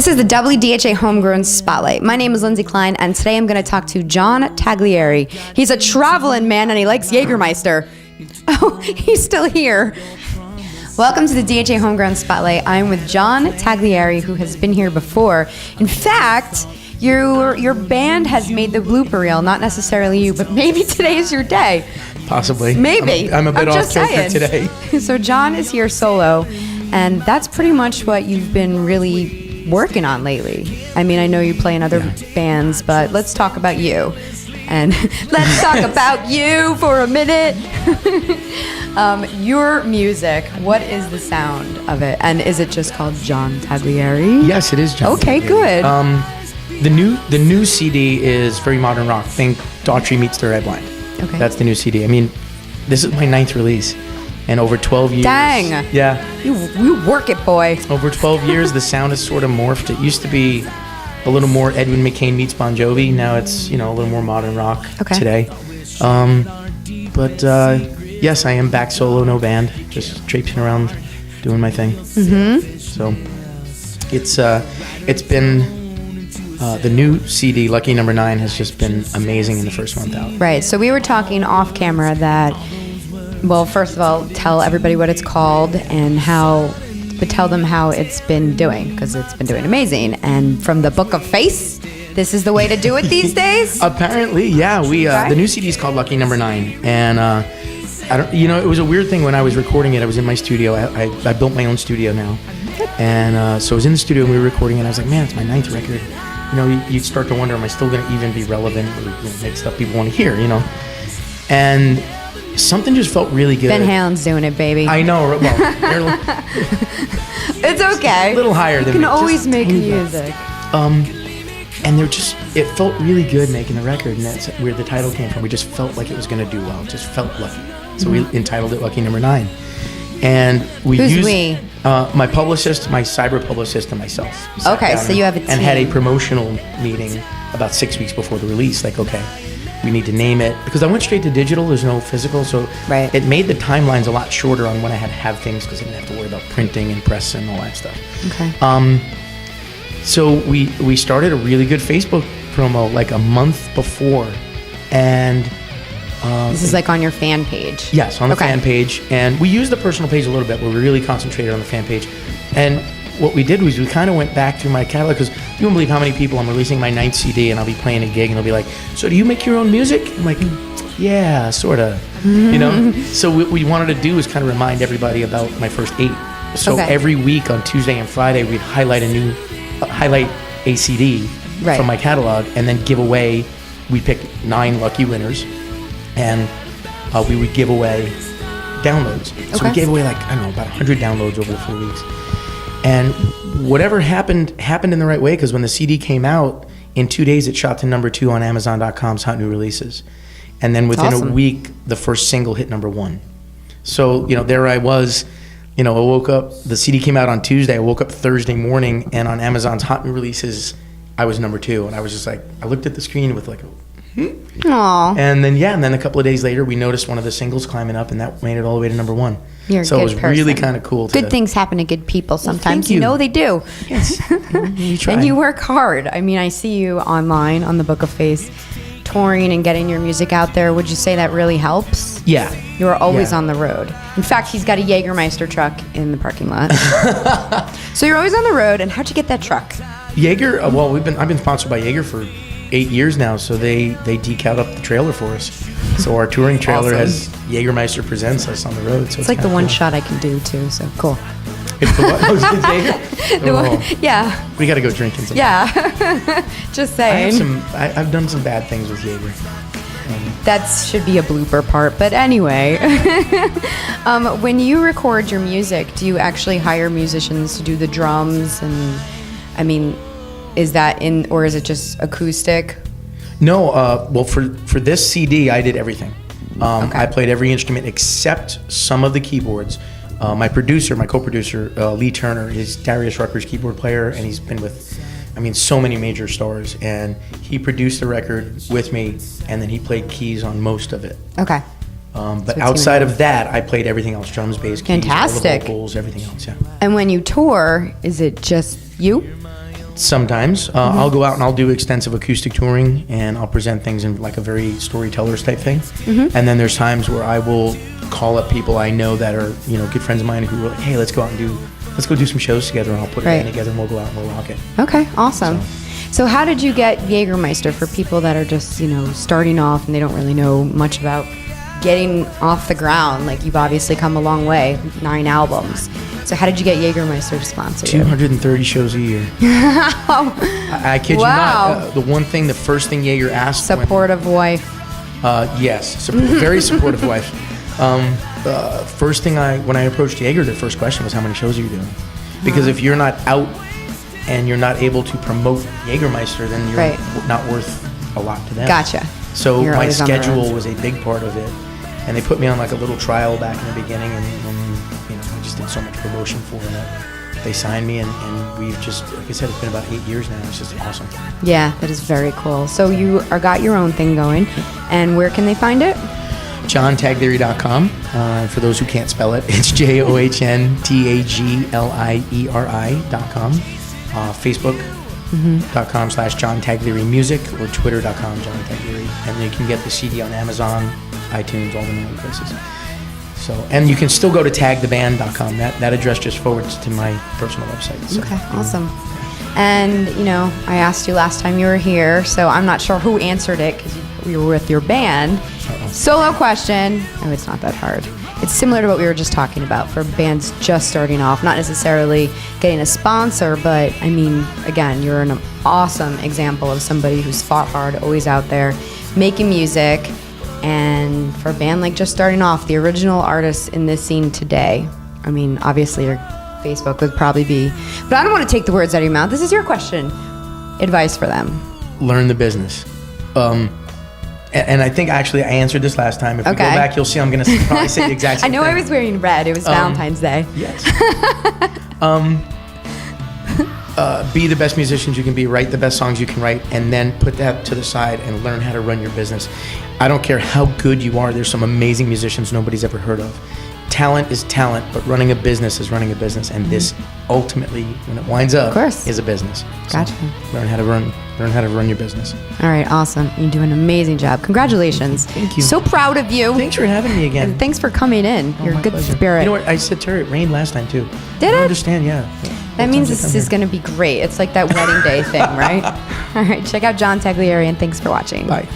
This is the WDHA Homegrown Spotlight. My name is Lindsay Klein, and today I'm going to talk to John Taglieri. He's a traveling man, and he likes Jägermeister. Oh, he's still here. Welcome to the DHA Homegrown Spotlight. I'm with John Taglieri, who has been here before. In fact, your band has made the blooper reel, not necessarily you, but maybe today is your day. Possibly. Maybe. I'm a bit off kilter today. So John is here solo, and that's pretty much what you've been really working on lately. I mean, I know you play in other bands, but let's talk about you. And let's talk about you for a minute. Your music, what is the sound of it? And is it just called John Taglieri? Yes, it is John Okay, Taglieri. good. The new CD is very modern rock. Think Daughtry meets the Red Blind. Okay. That's the new CD. I mean, this is my 9th release. And over 12 years... Dang. Yeah. You work it, boy. Over 12 years, the sound has sort of morphed. It used to be a little more Edwin McCain meets Bon Jovi. Now it's, a little more modern rock today. But yes, I am back solo, no band. Just traipsing around, doing my thing. Mm-hmm. So it's been... the new CD, Lucky Number 9, has just been amazing in the first month out. Right. So we were talking off camera that... Well, first of all, tell everybody what it's called and but tell them how it's been doing, because it's been doing amazing. And from the Book of Face, this is the way to do it these days? Apparently, yeah. The new CD is called Lucky Number 9. And, it was a weird thing when I was recording it. I was in my studio. I built my own studio now. And so I was in the studio and we were recording it. And I was like, man, it's my 9th record. You'd start to wonder, am I still going to even be relevant or make stuff people want to hear, And... something just felt really good. Van Halen's doing it, baby. I know. Well, it's okay. A little higher than you can always make music. And it felt really good making the record, and that's where the title came from. We just felt like it was going to do well. It just felt lucky. So we entitled it Lucky Number 9. And Who's we? My publicist, my cyber publicist, and myself. Okay, so you have a team. And had a promotional meeting about 6 weeks before the release. Like, okay, we need to name it, because I went straight to digital. There's no physical, so it made the timelines a lot shorter on when I had to have things, because I didn't have to worry about printing and press and all that stuff. Okay. So we started a really good Facebook promo like a month before, and this is like on your fan page. Yes, on the fan page, and we used the personal page a little bit, but we really concentrated on the fan page. And what we did was we kind of went back through my catalog, because you won't believe how many people I'm releasing my 9th CD, and I'll be playing a gig, and they'll be like, so do you make your own music? I'm like, yeah, sort of, So what we wanted to do is kind of remind everybody about my first 8. So every week on Tuesday and Friday, we'd highlight a CD from my catalog, and then give away, we picked 9 lucky winners, and we would give away downloads. So we gave away about 100 downloads over the 4 weeks. And whatever happened in the right way, because when the CD came out, in 2 days it shot to number 2 on Amazon.com's Hot New Releases. And then within a week, the first single hit number 1. So, there I was, I woke up, the CD came out on Tuesday, I woke up Thursday morning, and on Amazon's Hot New Releases, I was number 2. And I was just like, I looked at the screen with Aww. And then a couple of days later, we noticed one of the singles climbing up, and that made it all the way to number 1. So it was really kind of cool. Good things happen to good people sometimes. Well, they do. Yes. You try. And you work hard. I mean, I see you online on the Book of Face, touring and getting your music out there. Would you say that really helps? Yeah. You're always on the road. In fact, he's got a Jägermeister truck in the parking lot. So you're always on the road. And how'd you get that truck? Jaeger. Well, I've been sponsored by Jaeger for 8 years now, so they decal up the trailer for us. So our touring trailer has Jägermeister presents us on the road. So it's like the one shot I can do too. So cool. It's the what? Jaeger? Yeah. We got to go drinking some. Yeah. Just saying. I've done some bad things with Jaeger. That should be a blooper part. But anyway, when you record your music, do you actually hire musicians to do the drums? And I mean, is that or is it just acoustic? No, well, for this CD, I did everything. I played every instrument except some of the keyboards. My co-producer, Lee Turner, is Darius Rucker's keyboard player, and he's been with, so many major stars. And he produced the record with me, and then he played keys on most of it. Okay. But outside of that, I played everything else: drums, bass, keys, fantastic, all the vocals, everything else. Yeah. And when you tour, is it just you? Sometimes I'll go out and I'll do extensive acoustic touring, and I'll present things in like a very storytellers type thing. And then there's times where I will call up people I know that are, you know, good friends of mine who are like, hey, let's go do some shows together, and I'll put a band together and we'll go out and we'll rock it. Okay, awesome. So how did you get Jägermeister for people that are just, you know, starting off and they don't really know much about getting off the ground? Like, you've obviously come a long way, 9 albums. So how did you get Jägermeister to sponsor you? 230 shows a year. I kid you not. The first thing Jaeger asked. Supportive wife. Yes, very supportive wife. First thing when I approached Jaeger, their first question was, how many shows are you doing? Because if you're not out and you're not able to promote Jägermeister, then you're not worth a lot to them. Gotcha. So my schedule was a big part of it. And they put me on like a little trial back in the beginning, and you know, I just did so much promotion for them. They signed me, and we've just, like I said, it's been about 8 years now. It's just awesome. Yeah, that is very cool. So you got your own thing going, and where can they find it? JohnTaglieri.com. For those who can't spell it, it's JohnTaglieri.com. Facebook.com/John Taglieri Music, or Twitter.com John Taglieri. And you can get the CD on Amazon, iTunes, all the normal places. So, and you can still go to tagtheband.com. That address just forwards to my personal website. So, okay, awesome. And, you know, I asked you last time you were here, so I'm not sure who answered it because we were with your band. Solo question. Oh, it's not that hard. It's similar to what we were just talking about for bands just starting off, not necessarily getting a sponsor, but I mean, again, you're an awesome example of somebody who's fought hard, always out there, making music. And for a band like just starting off, the original artists in this scene today, I mean, obviously your Facebook would probably be, but I don't want to take the words out of your mouth. This is your question. Advice for them. Learn the business. And I think actually I answered this last time. If we go back, you'll see I'm going to probably say the exact same I know thing. I was wearing red. It was Valentine's Day. Yes. Be the best musicians you can be, write the best songs you can write, and then put that to the side and learn how to run your business. I don't care how good you are. There's some amazing musicians nobody's ever heard of. Talent is talent, but running a business is running a business, and this ultimately, when it winds up, is a business. Gotcha. So learn how to run your business. All right, awesome. You do an amazing job. Congratulations. Thank you. So proud of you. Thanks for having me again. And thanks for coming in. You're a good pleasure. spirit. You know what? I said to her, it rained last time too. Did it? I understand, yeah. That means this is going to be great. It's like that wedding day thing, right? All right, check out John Taglieri, and thanks for watching. Bye.